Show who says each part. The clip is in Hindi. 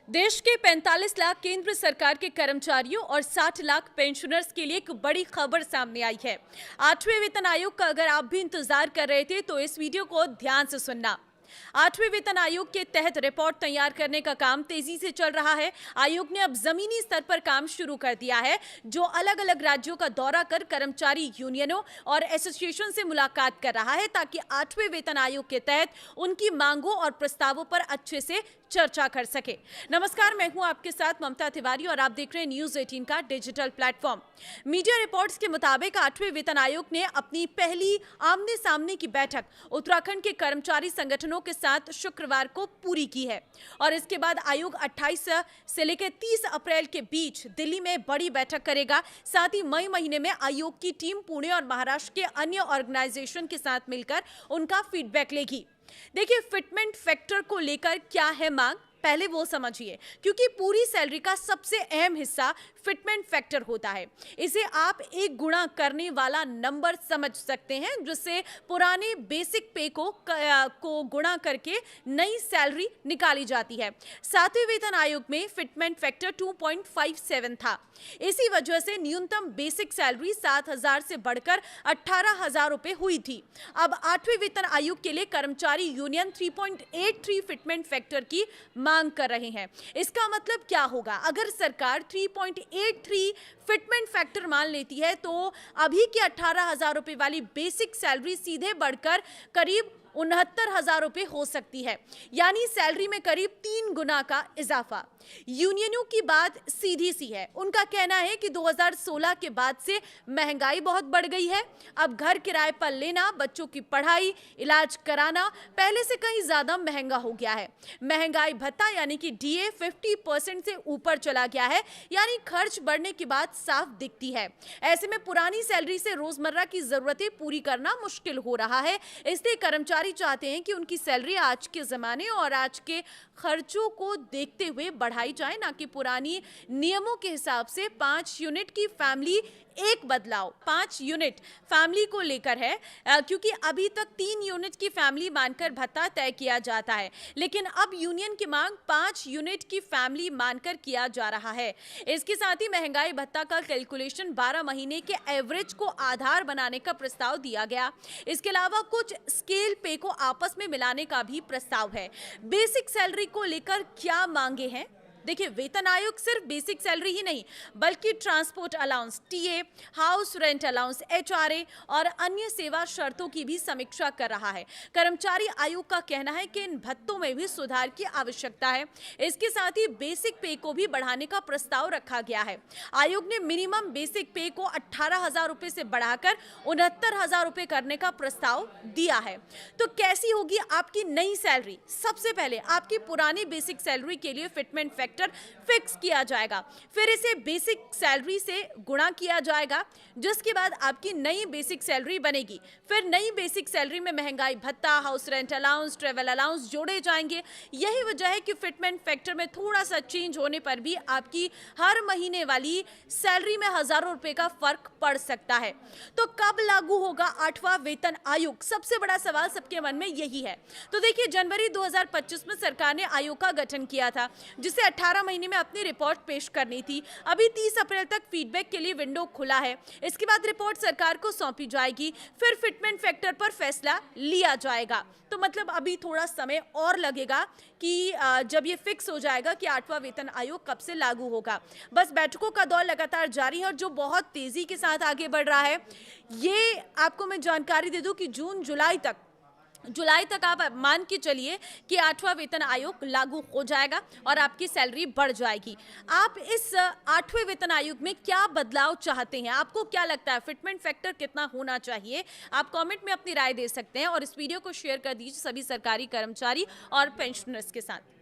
Speaker 1: देश के 45 लाख केंद्र सरकार के कर्मचारियों और 60 लाख पेंशनर्स के लिए एक बड़ी खबर सामने आई है। 8वें वेतन आयोग का अगर आप भी इंतजार कर रहे थे तो इस वीडियो को ध्यान से सुनना। 8वें वेतन आयोग के तहत रिपोर्ट तैयार करने का काम तेजी से चल रहा है। आयोग ने अब जमीनी स्तर पर काम शुरू कर दिया है, जो अलग अलग राज्यों का दौरा कर कर्मचारी यूनियनों और एसोसिएशन से मुलाकात कर रहा है, ताकि 8वें वेतन आयोग के तहत उनकी मांगों और प्रस्तावों पर अच्छे से चर्चा कर सके। नमस्कार, मैं हूं आपके साथ ममता तिवारी और आप देख रहे हैं न्यूज 18 का डिजिटल प्लेटफॉर्म। मीडिया रिपोर्ट्स के मुताबिक 8वें वेतन आयोग ने अपनी पहली आमने सामने की बैठक उत्तराखंड के कर्मचारी संगठनों के साथ शुक्रवार को पूरी की है और इसके बाद आयोग 28 से लेकर 30 अप्रैल के बीच दिल्ली में बड़ी बैठक करेगा। साथ ही मई महीने में आयोग की टीम पुणे और महाराष्ट्र के अन्य ऑर्गेनाइजेशन के साथ मिलकर उनका फीडबैक लेगी। देखिए, फिटमेंट फैक्टर को लेकर क्या है मांग, पहले वो समझिए, क्योंकि पूरी सैलरी का सबसे अहम हिस्सा फिटमेंट फैक्टर होता है। इसे आप एक गुणा करने वाला नंबर समझ सकते हैं, जिससे पुराने बेसिक पे को गुणा करके नई सैलरी निकाली जाती है। 7वें वेतन आयोग में फिटमेंट फैक्टर 2.57 था। इसी वजह से न्यूनतम बेसिक सैलरी 7,000 से बढ़कर 18,000 रुपए हुई थी। अब 8वें वेतन आयोग के लिए कर्मचारी यूनियन 3.83 फिटमेंट फैक्टर की मांग कर रहे हैं। इसका मतलब क्या होगा? अगर सरकार 3.83 फिटमेंट फैक्टर मान लेती है तो अभी की 18,000 रुपए वाली बेसिक सैलरी सीधे बढ़कर करीब 69,000 रुपए हो सकती है, यानी सैलरी में करीब 3 गुना का इजाफा। यूनियनों की बात सीधी सी है। उनका कहना है कि 2016 के बाद से महंगाई बहुत बढ़ गई है। अब घर किराए पर लेना, बच्चों की पढ़ाई, इलाज कराना पहले से कहीं ज्यादा महंगा हो गया है। महंगाई भत्ता यानी कि डीए 50% से ऊपर चला गया है, यानी खर्च बढ़ने की बात साफ दिखती है। ऐसे में पुरानी सैलरी से रोजमर्रा की जरूरतें पूरी करना मुश्किल हो रहा है। इसलिए कर्मचारी चाहते हैं कि उनकी सैलरी आज के जमाने और आज के खर्चों को देखते हुए बढ़ाई जाए, ना कि पुरानी नियमों के हिसाब से। 5 यूनिट की फैमिली एक बदलाव 5 यूनिट फैमिली को लेकर है, क्योंकि अभी तक 3 यूनिट की फैमिली मानकर भत्ता तय किया जाता है, लेकिन अब यूनियन की मांग 5 यूनिट की फैमिली मानकर किया जा रहा है। इसके साथ ही महंगाई भत्ता का कैलकुलेशन 12 महीने के एवरेज को आधार बनाने का प्रस्ताव दिया गया। इसके अलावा कुछ स्केल पे को आपस में मिलाने का भी प्रस्ताव है। बेसिक सैलरी को लेकर क्या मांगे हैं? देखिए, वेतन आयोग सिर्फ बेसिक सैलरी ही नहीं, बल्कि transport allowance, TA, house rent allowance, HRA और अन्य सेवा शर्तों की भी समीक्षा कर रहा है। कर्मचारी आयोग का कहना है कि इन भत्तों में भी सुधार की आवश्यकता है। इसके साथ ही बेसिक पे को भी बढ़ाने का प्रस्ताव रखा गया है। आयोग ने मिनिमम बेसिक पे को 18,000 रुपए से बढ़ाकर 69,000 रुपए करने का प्रस्ताव दिया है। तो कैसी होगी आपकी नई सैलरी? सबसे पहले आपकी पुरानी बेसिक सैलरी के लिए फिटमेंट फैक्टर फिक्स किया जाएगा, फिर इसे बेसिक सैलरी से गुणा किया जाएगा, जिसके बाद आपकी नई बेसिक सैलरी बनेगी। फिर नई बेसिक सैलरी में महंगाई भत्ता, house rent allowance, travel allowance जोड़े जाएंगे। यही वजह है कि फिटमेंट फैक्टर में थोड़ा सा चेंज होने पर भी आपकी हर महीने वाली सैलरी में हजारों रुपए का फर्क पड़ सकता है। तो कब लागू होगा 8वां वेतन आयोग? सबसे बड़ा सवाल सबके मन में यही है। तो देखिए, जनवरी 2025 में सरकार ने आयोग का गठन किया था, जिसे 18 महीने में अपनी रिपोर्ट पेश करनी थी। अभी 30 अप्रैल तक फीडबैक के लिए विंडो खुला है। इसके बाद रिपोर्ट सरकार को सौंपी जाएगी, फिर फिटमेंट फैक्टर पर फैसला लिया जाएगा। तो मतलब अभी थोड़ा समय और लगेगा कि जब ये फिक्स हो जाएगा कि 8वां वेतन आयोग कब से लागू होगा। बस बैठकों का दौर लगातार जारी है और जो बहुत तेजी के साथ आगे बढ़ रहा है। ये आपको मैं जानकारी दे दूं कि जुलाई तक आप मान के चलिए कि 8वां वेतन आयोग लागू हो जाएगा और आपकी सैलरी बढ़ जाएगी। आप इस 8वें वेतन आयोग में क्या बदलाव चाहते हैं? आपको क्या लगता है फिटमेंट फैक्टर कितना होना चाहिए? आप कमेंट में अपनी राय दे सकते हैं और इस वीडियो को शेयर कर दीजिए सभी सरकारी कर्मचारी और पेंशनर्स के साथ।